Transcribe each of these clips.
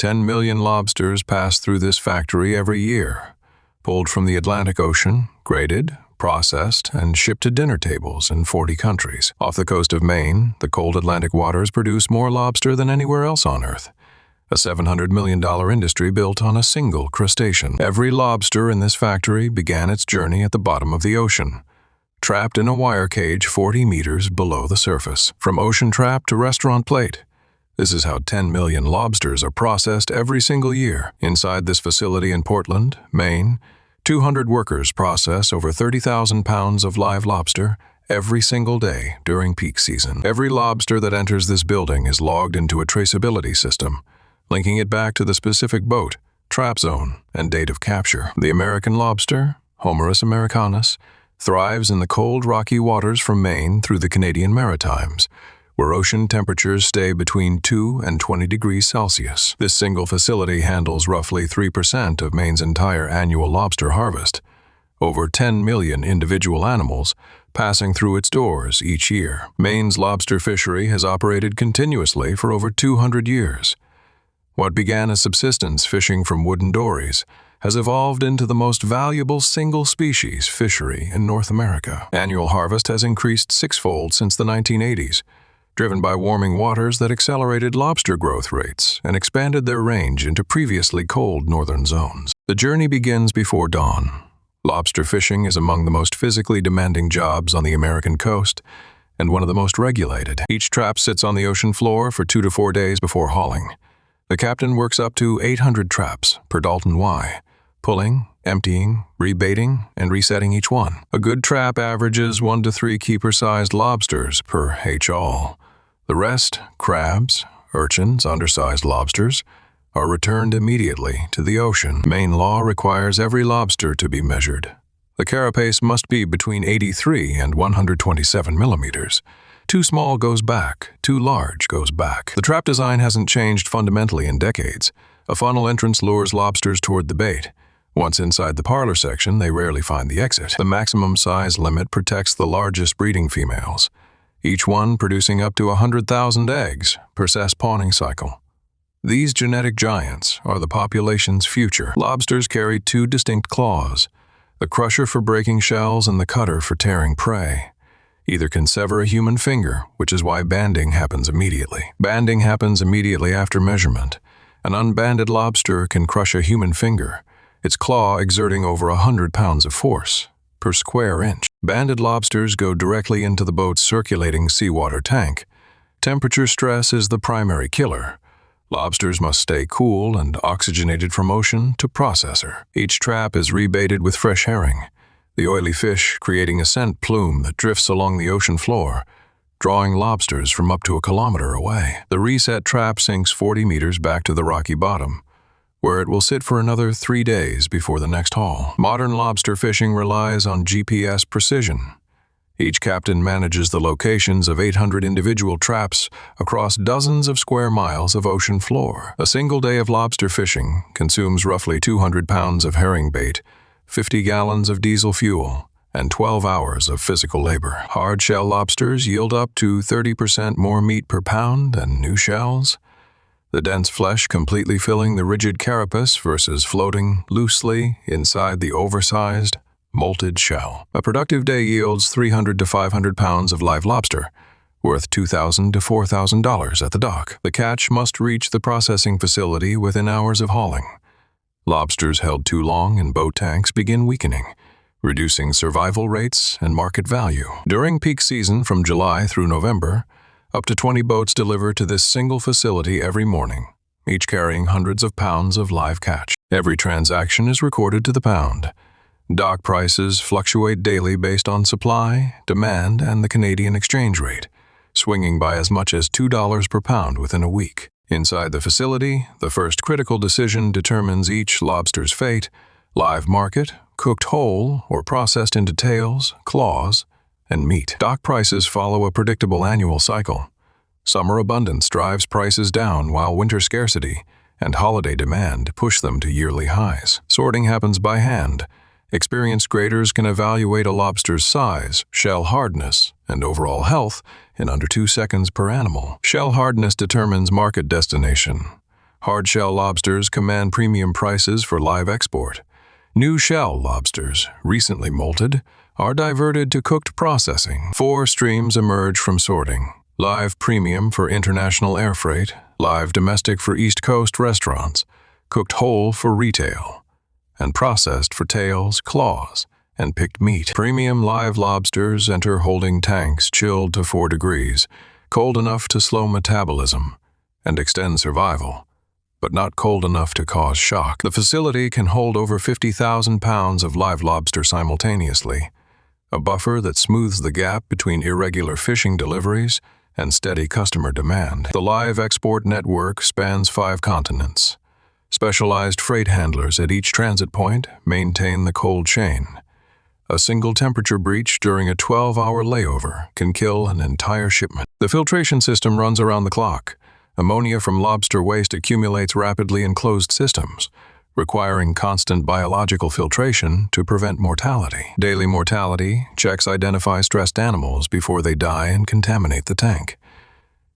10 million lobsters pass through this factory every year, pulled from the Atlantic Ocean, graded, processed, and shipped to dinner tables in 40 countries. Off the coast of Maine, the cold Atlantic waters produce more lobster than anywhere else on Earth. A $700 million industry built on a single crustacean. Every lobster in this factory began its journey at the bottom of the ocean, trapped in a wire cage 40 meters below the surface. From ocean trap to restaurant plate, this is how 10 million lobsters are processed every single year. Inside this facility in Portland, Maine, 200 workers process over 30,000 pounds of live lobster every single day during peak season. Every lobster that enters this building is logged into a traceability system, linking it back to the specific boat, trap zone, and date of capture. The American lobster, Homarus americanus, thrives in the cold, rocky waters from Maine through the Canadian Maritimes, where ocean temperatures stay between 2 and 20 degrees Celsius. This single facility handles roughly 3% of Maine's entire annual lobster harvest, over 10 million individual animals passing through its doors each year. Maine's lobster fishery has operated continuously for over 200 years. What began as subsistence fishing from wooden dories has evolved into the most valuable single-species fishery in North America. Annual harvest has increased sixfold since the 1980s, driven by warming waters that accelerated lobster growth rates and expanded their range into previously cold northern zones. The journey begins before dawn. Lobster fishing is among the most physically demanding jobs on the American coast and one of the most regulated. Each trap sits on the ocean floor for 2 to 4 days before hauling. The captain works up to 800 traps per Dalton Y, pulling, emptying, rebaiting, and resetting each one. A good trap averages 1 to 3 keeper-sized lobsters per H-all. The rest, crabs, urchins, undersized lobsters, are returned immediately to the ocean. Maine law requires every lobster to be measured. The carapace must be between 83 and 127 millimeters. Too small goes back, too large goes back. The trap design hasn't changed fundamentally in decades. A funnel entrance lures lobsters toward the bait. Once inside the parlor section, they rarely find the exit. The maximum size limit protects the largest breeding females, each one producing up to 100,000 eggs per spawning cycle. These genetic giants are the population's future. Lobsters carry 2 distinct claws, the crusher for breaking shells and the cutter for tearing prey. Either can sever a human finger, which is why banding happens immediately. Banding happens immediately after measurement. An unbanded lobster can crush a human finger, its claw exerting over 100 pounds of force per square inch. Banded lobsters go directly into the boat's circulating seawater tank. Temperature stress is the primary killer. Lobsters must stay cool and oxygenated from ocean to processor. Each trap is rebaited with fresh herring, the oily fish creating a scent plume that drifts along the ocean floor, drawing lobsters from up to a kilometer away. The reset trap sinks 40 meters back to the rocky bottom, where it will sit for another 3 days before the next haul. Modern lobster fishing relies on GPS precision. Each captain manages the locations of 800 individual traps across dozens of square miles of ocean floor. A single day of lobster fishing consumes roughly 200 pounds of herring bait, 50 gallons of diesel fuel, and 12 hours of physical labor. Hard-shell lobsters yield up to 30% more meat per pound than new shells, the dense flesh completely filling the rigid carapace versus floating loosely inside the oversized, molted shell. A productive day yields 300 to 500 pounds of live lobster, worth $2,000 to $4,000 at the dock. The catch must reach the processing facility within hours of hauling. Lobsters held too long in boat tanks begin weakening, reducing survival rates and market value. During peak season from July through November, up to 20 boats deliver to this single facility every morning, each carrying hundreds of pounds of live catch. Every transaction is recorded to the pound. Dock prices fluctuate daily based on supply, demand, and the Canadian exchange rate, swinging by as much as $2 per pound within a week. Inside the facility, the first critical decision determines each lobster's fate: live market, cooked whole, or processed into tails, claws, and meat. Dock prices follow a predictable annual cycle. Summer abundance drives prices down, while winter scarcity and holiday demand push them to yearly highs. Sorting happens by hand. Experienced graders can evaluate a lobster's size, shell hardness, and overall health in under 2 seconds per animal. Shell hardness determines market destination, Hard-shell lobsters command premium prices for live export. New shell lobsters, recently molted, are diverted to cooked processing. 4 streams emerge from sorting. Live premium for international air freight, live domestic for East Coast restaurants, cooked whole for retail, and processed for tails, claws, and picked meat. Premium live lobsters enter holding tanks chilled to 4 degrees, cold enough to slow metabolism and extend survival, but not cold enough to cause shock. The facility can hold over 50,000 pounds of live lobster simultaneously, a buffer that smooths the gap between irregular fishing deliveries and steady customer demand. The live export network spans 5 continents. Specialized freight handlers at each transit point maintain the cold chain. A single temperature breach during a 12-hour layover can kill an entire shipment. The filtration system runs around the clock. Ammonia from lobster waste accumulates rapidly in closed systems, requiring constant biological filtration to prevent mortality. Daily mortality checks identify stressed animals before they die and contaminate the tank.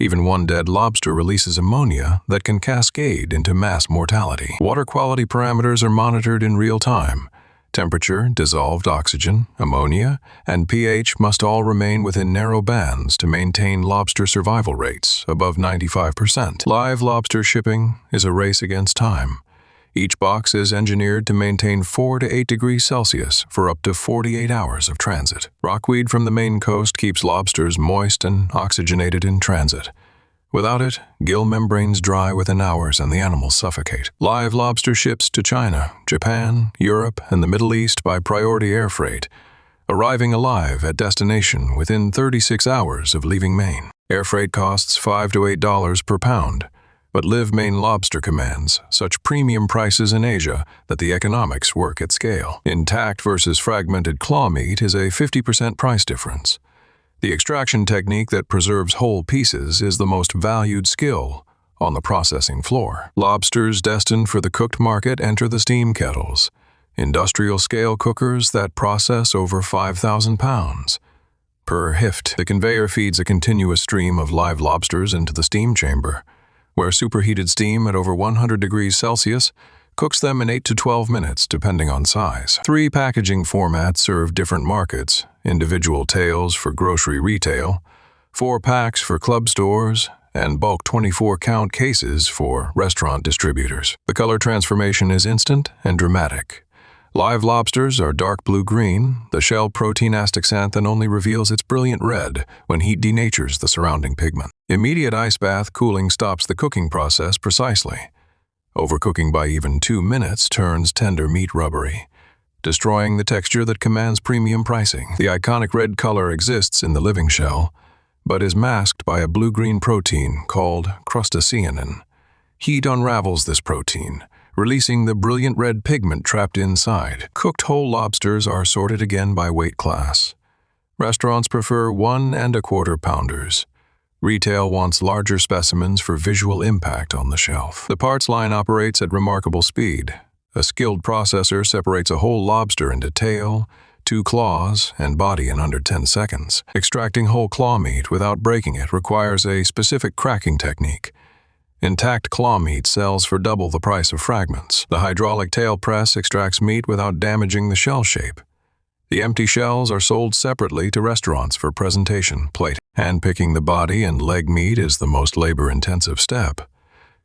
Even one dead lobster releases ammonia that can cascade into mass mortality. Water quality parameters are monitored in real time. Temperature, dissolved oxygen, ammonia, and pH must all remain within narrow bands to maintain lobster survival rates above 95%. Live lobster shipping is a race against time. Each box is engineered to maintain 4 to 8 degrees Celsius for up to 48 hours of transit. Rockweed from the Maine coast keeps lobsters moist and oxygenated in transit. Without it, gill membranes dry within hours and the animals suffocate. Live lobster ships to China, Japan, Europe, and the Middle East by priority air freight, arriving alive at destination within 36 hours of leaving Maine. Air freight costs $5 to $8 per pound, but Live Maine Lobster commands such premium prices in Asia that the economics work at scale. Intact versus fragmented claw meat is a 50% price difference. The extraction technique that preserves whole pieces is the most valued skill on the processing floor. Lobsters destined for the cooked market enter the steam kettles, industrial-scale cookers that process over 5,000 pounds per hift. The conveyor feeds a continuous stream of live lobsters into the steam chamber, where superheated steam at over 100 degrees Celsius cooks them in 8 to 12 minutes, depending on size. 3 packaging formats serve different markets: individual tails for grocery retail, 4 packs for club stores, and bulk 24-count cases for restaurant distributors. The color transformation is instant and dramatic. Live lobsters are dark blue-green. The shell protein astaxanthin only reveals its brilliant red when heat denatures the surrounding pigment. Immediate ice bath cooling stops the cooking process precisely. Overcooking by even 2 minutes turns tender meat rubbery, destroying the texture that commands premium pricing. The iconic red color exists in the living shell, but is masked by a blue-green protein called crustaceanin. Heat unravels this protein, releasing the brilliant red pigment trapped inside. Cooked whole lobsters are sorted again by weight class. Restaurants prefer 1 1/4 pounders. Retail wants larger specimens for visual impact on the shelf. The parts line operates at remarkable speed. A skilled processor separates a whole lobster into tail, 2 claws, and body in under 10 seconds. Extracting whole claw meat without breaking it requires a specific cracking technique. Intact claw meat sells for double the price of fragments. The hydraulic tail press extracts meat without damaging the shell shape. The empty shells are sold separately to restaurants for presentation, plating. Hand-picking the body and leg meat is the most labor-intensive step.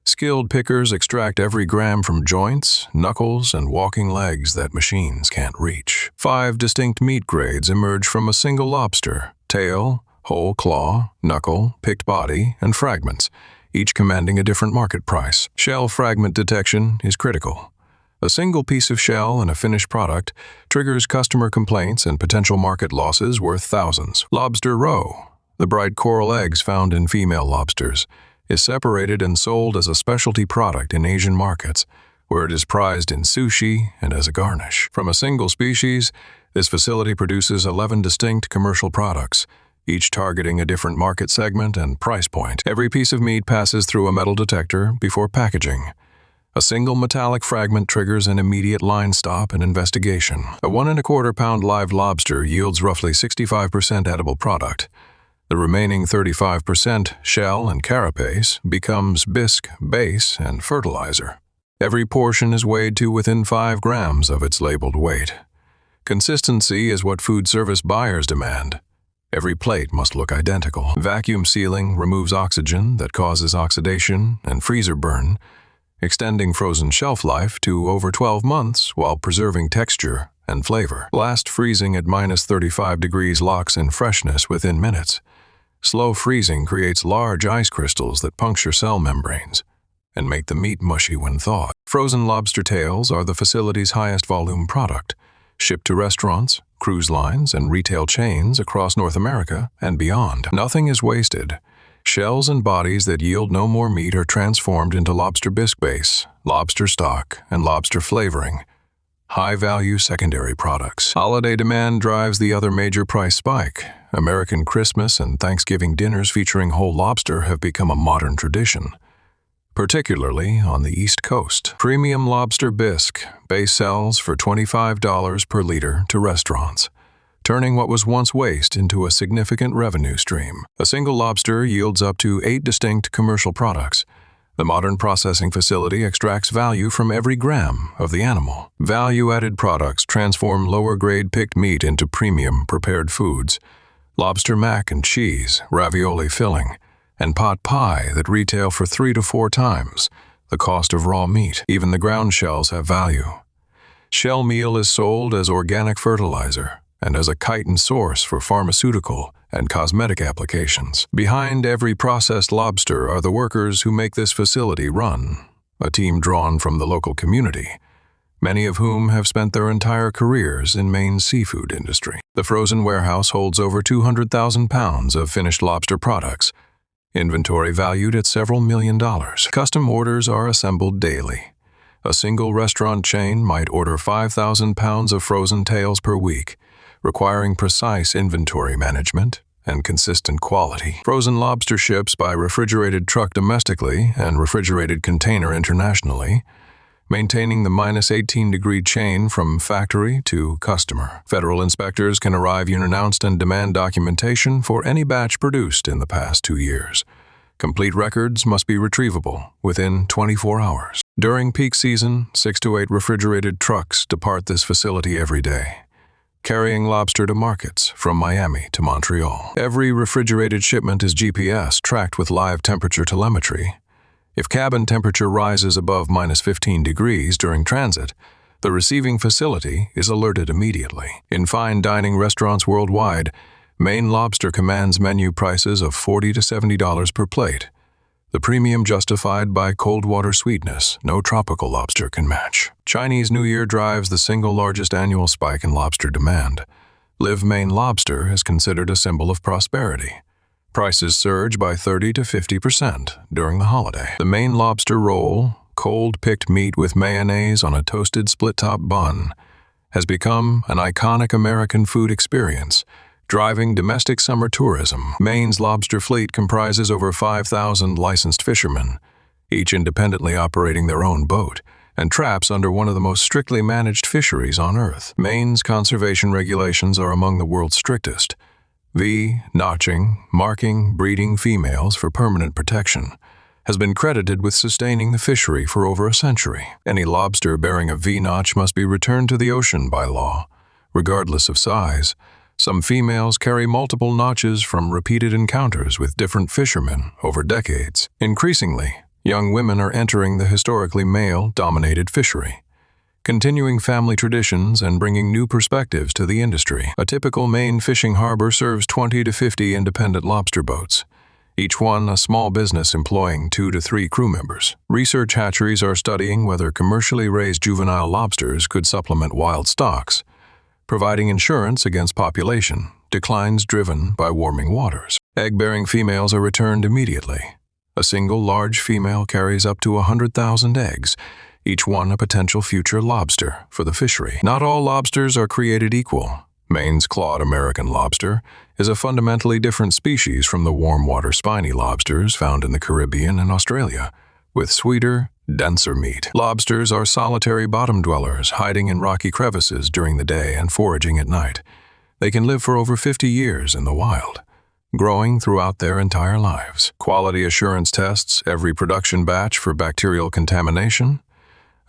Skilled pickers extract every gram from joints, knuckles, and walking legs that machines can't reach. 5 distinct meat grades emerge from a single lobster: tail, whole claw, knuckle, picked body, and fragments, each commanding a different market price. Shell fragment detection is critical. A single piece of shell in a finished product triggers customer complaints and potential market losses worth thousands. Lobster roe, the bright coral eggs found in female lobsters, is separated and sold as a specialty product in Asian markets, where it is prized in sushi and as a garnish. From a single species, this facility produces 11 distinct commercial products, each targeting a different market segment and price point. Every piece of meat passes through a metal detector before packaging. A single metallic fragment triggers an immediate line stop and investigation. A 1 1/4 pound live lobster yields roughly 65% edible product. The remaining 35% shell and carapace becomes bisque, base, and fertilizer. Every portion is weighed to within 5 grams of its labeled weight. Consistency is what food service buyers demand. Every plate must look identical. Vacuum sealing removes oxygen that causes oxidation and freezer burn, extending frozen shelf life to over 12 months while preserving texture and flavor. Blast freezing at -35 degrees locks in freshness within minutes. Slow freezing creates large ice crystals that puncture cell membranes and make the meat mushy when thawed. Frozen lobster tails are the facility's highest volume product, shipped to restaurants, cruise lines, and retail chains across North America and beyond. Nothing is wasted. Shells and bodies that yield no more meat are transformed into lobster bisque base, lobster stock, and lobster flavoring, high-value secondary products. Holiday demand drives the other major price spike. American Christmas and Thanksgiving dinners featuring whole lobster have become a modern tradition, particularly on the East Coast. Premium lobster bisque base sells for $25 per liter to restaurants, turning what was once waste into a significant revenue stream. A single lobster yields up to 8 distinct commercial products. The modern processing facility extracts value from every gram of the animal. Value-added products transform lower-grade picked meat into premium prepared foods. Lobster mac and cheese, ravioli filling, and pot pie that retail for 3 to 4 times the cost of raw meat. Even the ground shells have value. Shell meal is sold as organic fertilizer and as a chitin source for pharmaceutical and cosmetic applications. Behind every processed lobster are the workers who make this facility run, a team drawn from the local community, many of whom have spent their entire careers in Maine's seafood industry. The frozen warehouse holds over 200,000 pounds of finished lobster products, inventory valued at several $1,000,000. Custom orders are assembled daily. A single restaurant chain might order 5,000 pounds of frozen tails per week, requiring precise inventory management and consistent quality. Frozen lobster ships by refrigerated truck domestically and refrigerated container internationally, maintaining the -18-degree chain from factory to customer. Federal inspectors can arrive unannounced and demand documentation for any batch produced in the past 2 years. Complete records must be retrievable within 24 hours. During peak season, 6 to 8 refrigerated trucks depart this facility every day, carrying lobster to markets from Miami to Montreal. Every refrigerated shipment is GPS tracked with live temperature telemetry. If cabin temperature rises above -15 degrees during transit, the receiving facility is alerted immediately. In fine dining restaurants worldwide, Maine Lobster commands menu prices of $40 to $70 per plate. The premium justified by cold water sweetness no tropical lobster can match. Chinese New Year drives the single largest annual spike in lobster demand. Live Maine Lobster is considered a symbol of prosperity. Prices surge by 30 to 50% during the holiday. The Maine Lobster roll, cold picked meat with mayonnaise on a toasted split-top bun, has become an iconic American food experience, driving domestic summer tourism. Maine's lobster fleet comprises over 5,000 licensed fishermen, each independently operating their own boat and traps under one of the most strictly managed fisheries on Earth. Maine's conservation regulations are among the world's strictest. Notching, marking, breeding females for permanent protection, has been credited with sustaining the fishery for over a century. Any lobster bearing a V-notch must be returned to the ocean by law, regardless of size. Some females carry multiple notches from repeated encounters with different fishermen over decades. Increasingly, young women are entering the historically male-dominated fishery, continuing family traditions and bringing new perspectives to the industry. A typical Maine fishing harbor serves 20 to 50 independent lobster boats, each one a small business employing 2 to 3 crew members. Research hatcheries are studying whether commercially raised juvenile lobsters could supplement wild stocks, providing insurance against population declines driven by warming waters. Egg-bearing females are returned immediately. A single large female carries up to 100,000 eggs, each one a potential future lobster for the fishery. Not all lobsters are created equal. Maine's clawed American lobster is a fundamentally different species from the warm-water spiny lobsters found in the Caribbean and Australia, with sweeter, denser meat. Lobsters are solitary bottom dwellers, hiding in rocky crevices during the day and foraging at night. They can live for over 50 years in the wild, growing throughout their entire lives. Quality assurance tests every production batch for bacterial contamination.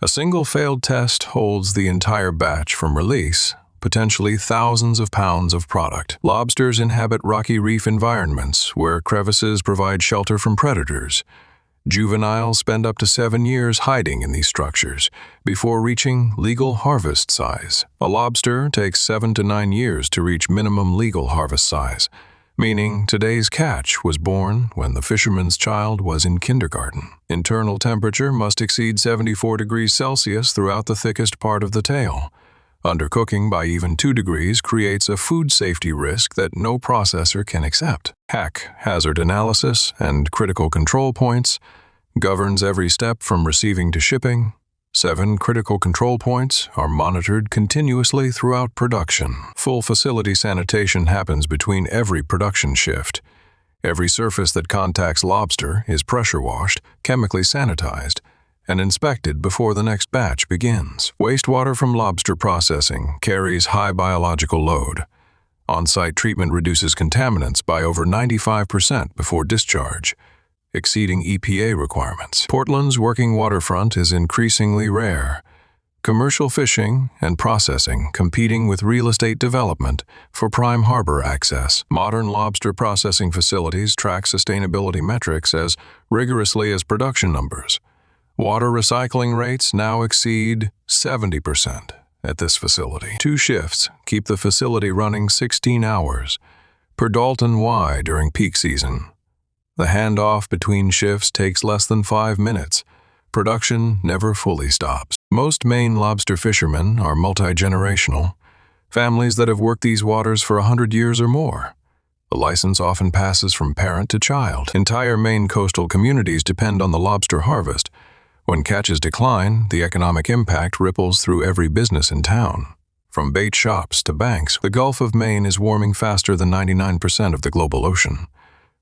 A single failed test holds the entire batch from release, potentially thousands of pounds of product. Lobsters inhabit rocky reef environments where crevices provide shelter from predators. Juveniles spend up to 7 years hiding in these structures before reaching legal harvest size. A lobster takes 7 to 9 years to reach minimum legal harvest size, meaning today's catch was born when the fisherman's child was in kindergarten. Internal temperature must exceed 74 degrees Celsius throughout the thickest part of the tail. Undercooking by even 2 degrees creates a food safety risk that no processor can accept. HAC, hazard analysis and critical control points, governs every step from receiving to shipping. 7 critical control points are monitored continuously throughout production. Full facility sanitation happens between every production shift. Every surface that contacts lobster is pressure washed, chemically sanitized, and inspected before the next batch begins. Wastewater from lobster processing carries high biological load. On-site treatment reduces contaminants by over 95% before discharge, exceeding EPA requirements. Portland's working waterfront is increasingly rare. Commercial fishing and processing competing with real estate development for prime harbor access. Modern lobster processing facilities track sustainability metrics as rigorously as production numbers. Water recycling rates now exceed 70% at this facility. 2 shifts keep the facility running 16 hours per Dalton Y during peak season. The handoff between shifts takes less than 5 minutes. Production never fully stops. Most Maine lobster fishermen are multi-generational, families that have worked these waters for 100 years or more. The license often passes from parent to child. Entire Maine coastal communities depend on the lobster harvest. When catches decline, the economic impact ripples through every business in town. From bait shops to banks, the Gulf of Maine is warming faster than 99% of the global ocean.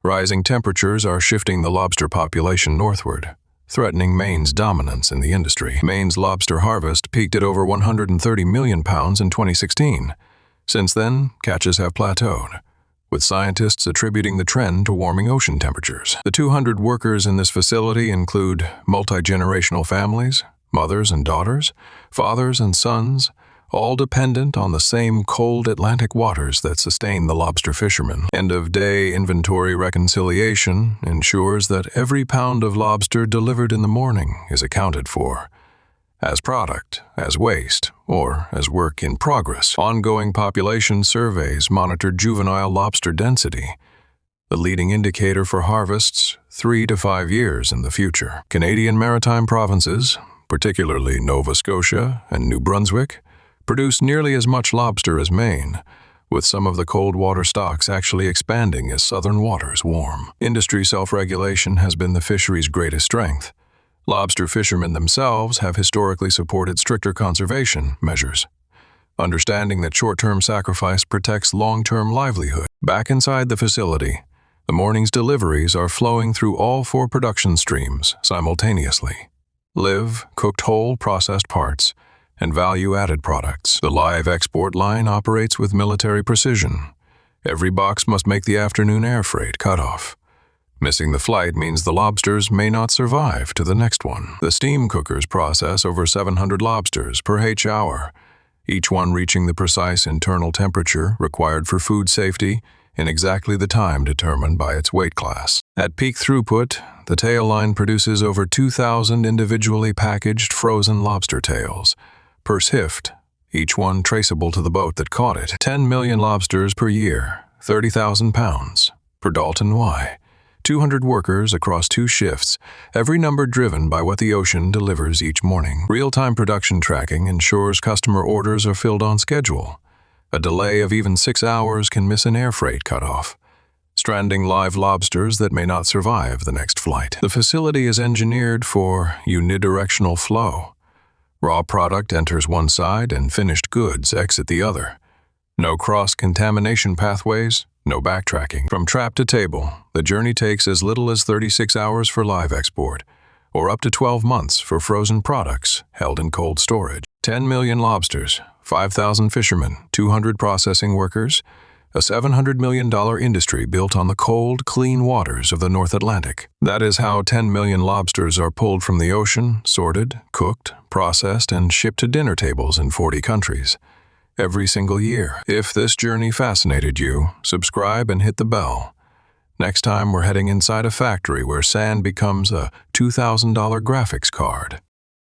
Rising temperatures are shifting the lobster population northward, threatening Maine's dominance in the industry. Maine's lobster harvest peaked at over 130 million pounds in 2016. Since then, catches have plateaued, with scientists attributing the trend to warming ocean temperatures. The 200 workers in this facility include multi-generational families, mothers and daughters, fathers and sons, all dependent on the same cold Atlantic waters that sustain the lobster fishermen. End-of-day inventory reconciliation ensures that every pound of lobster delivered in the morning is accounted for as product, as waste, or as work in progress. Ongoing population surveys monitor juvenile lobster density, the leading indicator for harvests 3 to 5 years in the future. Canadian maritime provinces, particularly Nova Scotia and New Brunswick, produce nearly as much lobster as Maine, with some of the cold water stocks actually expanding as southern waters warm. Industry self-regulation has been the fishery's greatest strength. Lobster fishermen themselves have historically supported stricter conservation measures, understanding that short-term sacrifice protects long-term livelihood. Back inside the facility, the morning's deliveries are flowing through all 4 production streams simultaneously: live, cooked whole, processed parts, and value-added products. The live export line operates with military precision. Every box must make the afternoon air freight cutoff. Missing the flight means the lobsters may not survive to the next one. The steam cookers process over 700 lobsters per H-hour, each one reaching the precise internal temperature required for food safety in exactly the time determined by its weight class. At peak throughput, the tail line produces over 2,000 individually packaged frozen lobster tails per shift, each one traceable to the boat that caught it. 10 million lobsters per year, 30,000 pounds per Dalton Y. 200 workers across 2 shifts, every number driven by what the ocean delivers each morning. Real-time production tracking ensures customer orders are filled on schedule. A delay of even 6 hours can miss an air freight cutoff, stranding live lobsters that may not survive the next flight. The facility is engineered for unidirectional flow. Raw product enters one side and finished goods exit the other. No cross-contamination pathways, no backtracking. From trap to table, the journey takes as little as 36 hours for live export, or up to 12 months for frozen products held in cold storage. 10 million lobsters, 5,000 fishermen, 200 processing workers, a $700 million industry built on the cold, clean waters of the North Atlantic. That is how 10 million lobsters are pulled from the ocean, sorted, cooked, processed, and shipped to dinner tables in 40 countries. Every single year. If this journey fascinated you, subscribe and hit the bell. Next time we're heading inside a factory where sand becomes a $2,000 graphics card.